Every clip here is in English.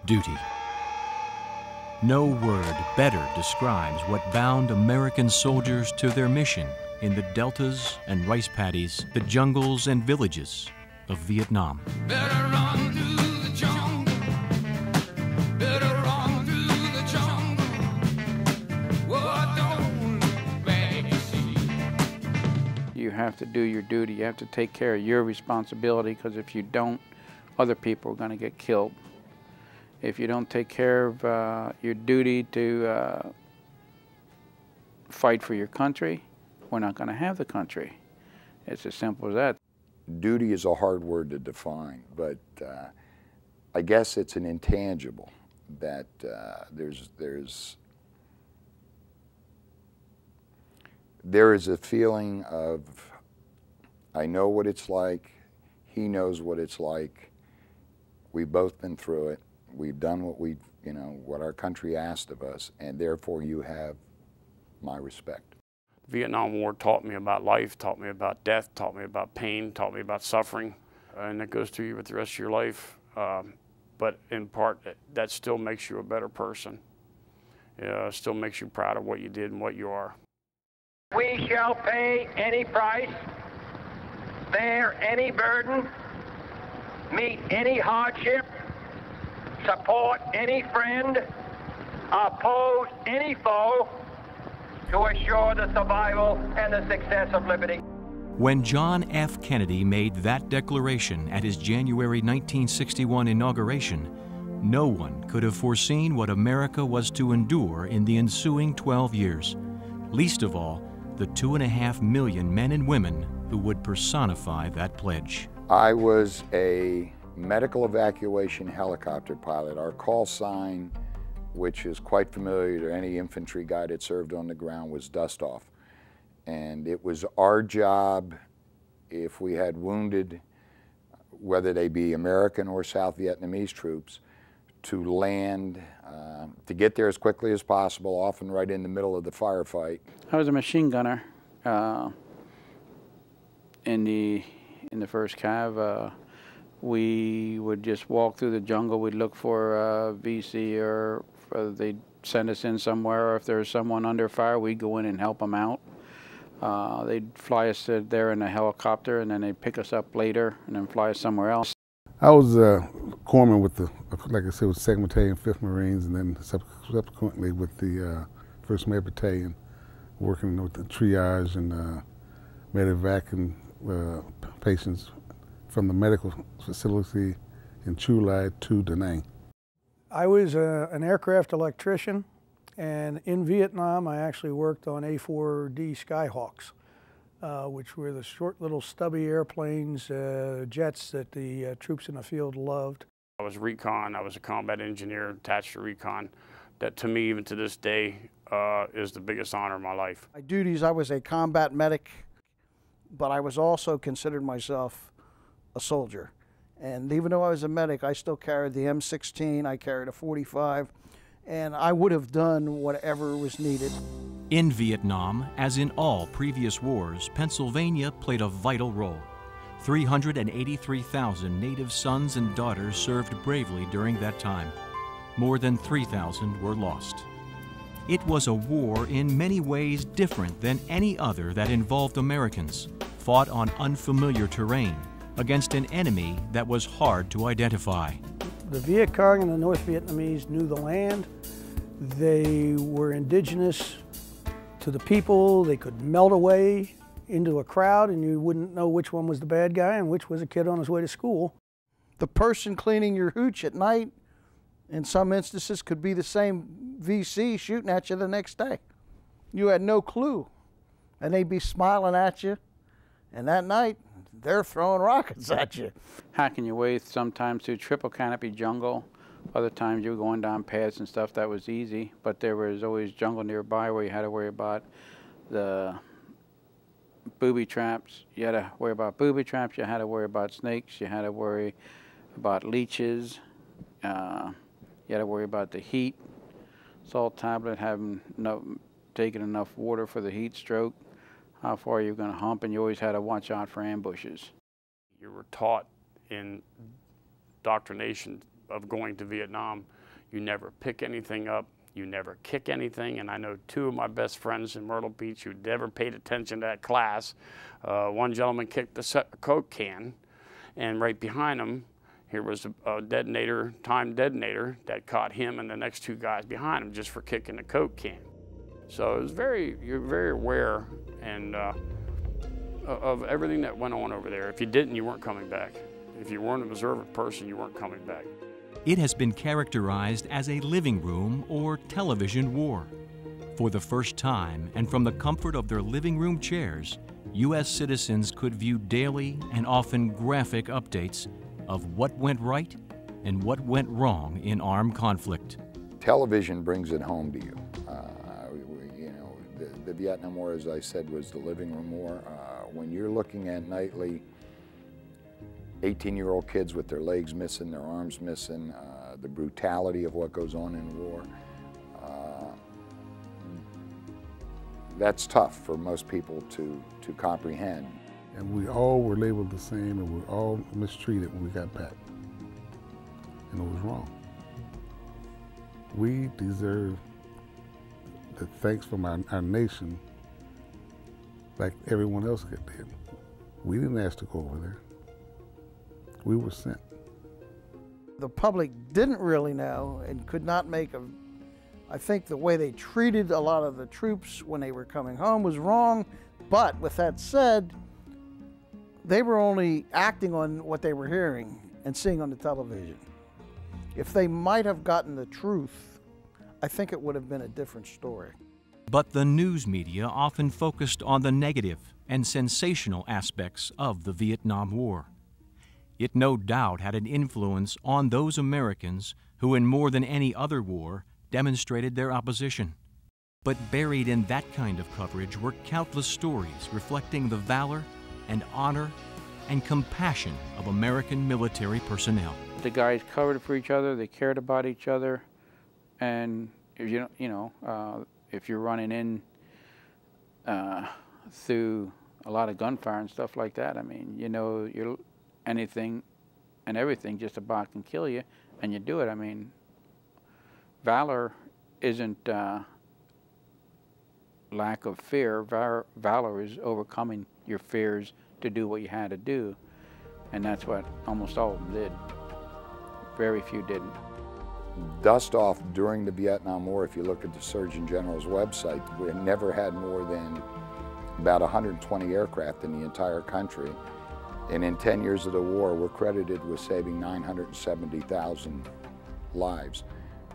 duty. No word better describes what bound American soldiers to their mission in the deltas and rice paddies, the jungles and villages of Vietnam. Better run through the jungle. Better run through the jungle. What don't look back, you see. You have to do your duty. You have to take care of your responsibility, because if you don't, other people are going to get killed. If you don't take care of your duty to fight for your country, we're not going to have the country. It's as simple as that. Duty is a hard word to define, but I guess it's an intangible that there is a feeling of, I know what it's like, he knows what it's like, we've both been through it, we've done what our country asked of us, and therefore you have my respect. The Vietnam War taught me about life, taught me about death, taught me about pain, taught me about suffering, and it goes through you with the rest of your life. But in part, that still makes you a better person. Still makes you proud of what you did and what you are. We shall pay any price, bear any burden, meet any hardship, support any friend, oppose any foe, to assure the survival and the success of liberty. When John F. Kennedy made that declaration at his January 1961 inauguration, no one could have foreseen what America was to endure in the ensuing 12 years, least of all the 2.5 million men and women who would personify that pledge. I was a medical evacuation helicopter pilot. Our call sign, which is quite familiar to any infantry guy that served on the ground, was dust off. And it was our job, if we had wounded, whether they be American or South Vietnamese troops, to land, to get there as quickly as possible, often right in the middle of the firefight. I was a machine gunner in the first cav. We would just walk through the jungle. We'd look for VC, or they'd send us in somewhere, or if there was someone under fire, we'd go in and help them out. They'd fly us there in a helicopter, and then they'd pick us up later and then fly us somewhere else. I was a corpsman with the, like I said, with 2nd Battalion, 5th Marines, and then subsequently with the 1st Med Battalion, working with the triage and medevacing patients from the medical facility in Chu Lai to Da Nang. I was an aircraft electrician, and in Vietnam I actually worked on A4D Skyhawks, which were the short little stubby airplanes, jets that the troops in the field loved. I was recon, I was a combat engineer attached to recon. That to me, even to this day, is the biggest honor of my life. My duties, I was a combat medic, but I was also considered myself a soldier. And even though I was a medic, I still carried the M16, I carried a .45, and I would have done whatever was needed. In Vietnam, as in all previous wars, Pennsylvania played a vital role. 383,000 native sons and daughters served bravely during that time. More than 3,000 were lost. It was a war in many ways different than any other that involved Americans, fought on unfamiliar terrain, against an enemy that was hard to identify. The Viet Cong and the North Vietnamese knew the land. They were indigenous to the people. They could melt away into a crowd and you wouldn't know which one was the bad guy and which was a kid on his way to school. The person cleaning your hooch at night, in some instances, could be the same VC shooting at you the next day. You had no clue. And they'd be smiling at you, and that night, they're throwing rockets at you. Hacking your way sometimes through triple canopy jungle. Other times you were going down paths and stuff that was easy, but there was always jungle nearby where you had to worry about the booby traps. You had to worry about booby traps, you had to worry about snakes, you had to worry about leeches, you had to worry about the heat, salt tablet, taking enough water for the heat stroke, how far you're going to hump, and you always had to watch out for ambushes. You were taught in indoctrination of going to Vietnam. You never pick anything up. You never kick anything. And I know two of my best friends in Myrtle Beach who never paid attention to that class. One gentleman kicked a Coke can, and right behind him, here was a detonator, timed detonator that caught him and the next two guys behind him just for kicking the Coke can. So it was you're very aware and of everything that went on over there. If you didn't, you weren't coming back. If you weren't an observant person, you weren't coming back. It has been characterized as a living room or television war. For the first time, and from the comfort of their living room chairs, U.S. citizens could view daily and often graphic updates of what went right and what went wrong in armed conflict. Television brings it home to you. You know, the Vietnam War, as I said, was the living room war. When you're looking at nightly 18-year-old kids with their legs missing, their arms missing, the brutality of what goes on in war, that's tough for most people to comprehend. And we all were labeled the same, and we were all mistreated when we got back. And it was wrong. We deserve the thanks from our nation like everyone else did. We didn't ask to go over there. We were sent. The public didn't really know and could not make I think the way they treated a lot of the troops when they were coming home was wrong, but with that said, they were only acting on what they were hearing and seeing on the television. If they might have gotten the truth, I think it would have been a different story. But the news media often focused on the negative and sensational aspects of the Vietnam War. It no doubt had an influence on those Americans who, in more than any other war, demonstrated their opposition. But buried in that kind of coverage were countless stories reflecting the valor and honor and compassion of American military personnel. The guys covered for each other, they cared about each other, and if if you're running in through a lot of gunfire and stuff like that, I mean, you're anything and everything just about can kill you, and you do it. I mean, valor isn't lack of fear. Valor is overcoming your fears to do what you had to do, and that's what almost all of them did. Very few didn't. Dust off during the Vietnam War, if you look at the Surgeon General's website, we never had more than about 120 aircraft in the entire country. And in 10 years of the war, we're credited with saving 970,000 lives.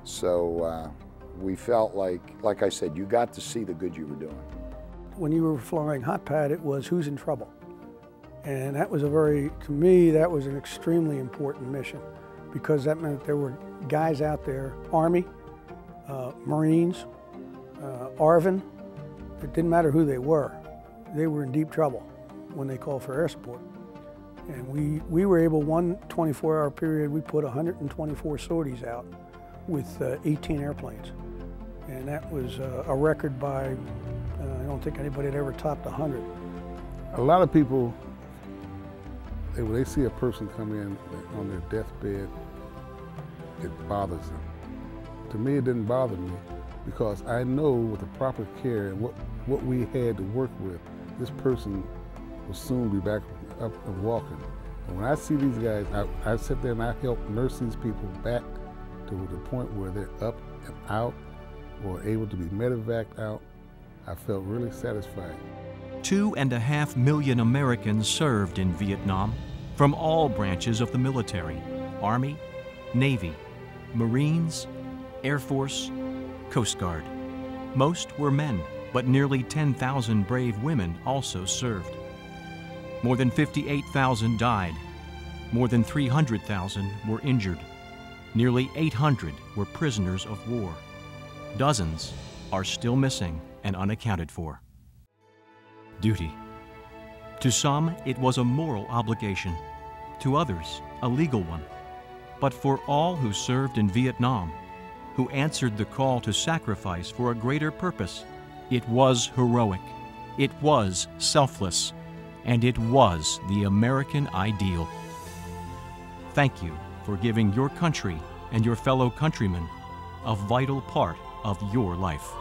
So we felt like I said, you got to see the good you were doing. When you were flying hot pad, it was who's in trouble. And that was to me, that was an extremely important mission, because that meant there were guys out there, Army, Marines, ARVN, it didn't matter who they were in deep trouble when they called for air support. And we were able, one 24-hour period, we put 124 sorties out with 18 airplanes. And that was a record by, I don't think anybody had ever topped 100. A lot of people, when they see a person come in on their deathbed, it bothers them. To me, it didn't bother me, because I know with the proper care and what we had to work with, this person will soon be back up and walking. And when I see these guys, I sit there and I help nurse these people back to the point where they're up and out or able to be medevaced out. I felt really satisfied. 2.5 million Americans served in Vietnam from all branches of the military: Army, Navy, Marines, Air Force, Coast Guard. Most were men, but nearly 10,000 brave women also served. More than 58,000 died. More than 300,000 were injured. Nearly 800 were prisoners of war. Dozens are still missing and unaccounted for. Duty. To some, it was a moral obligation. To others, a legal one. But for all who served in Vietnam, who answered the call to sacrifice for a greater purpose, it was heroic, it was selfless, and it was the American ideal. Thank you for giving your country and your fellow countrymen a vital part of your life.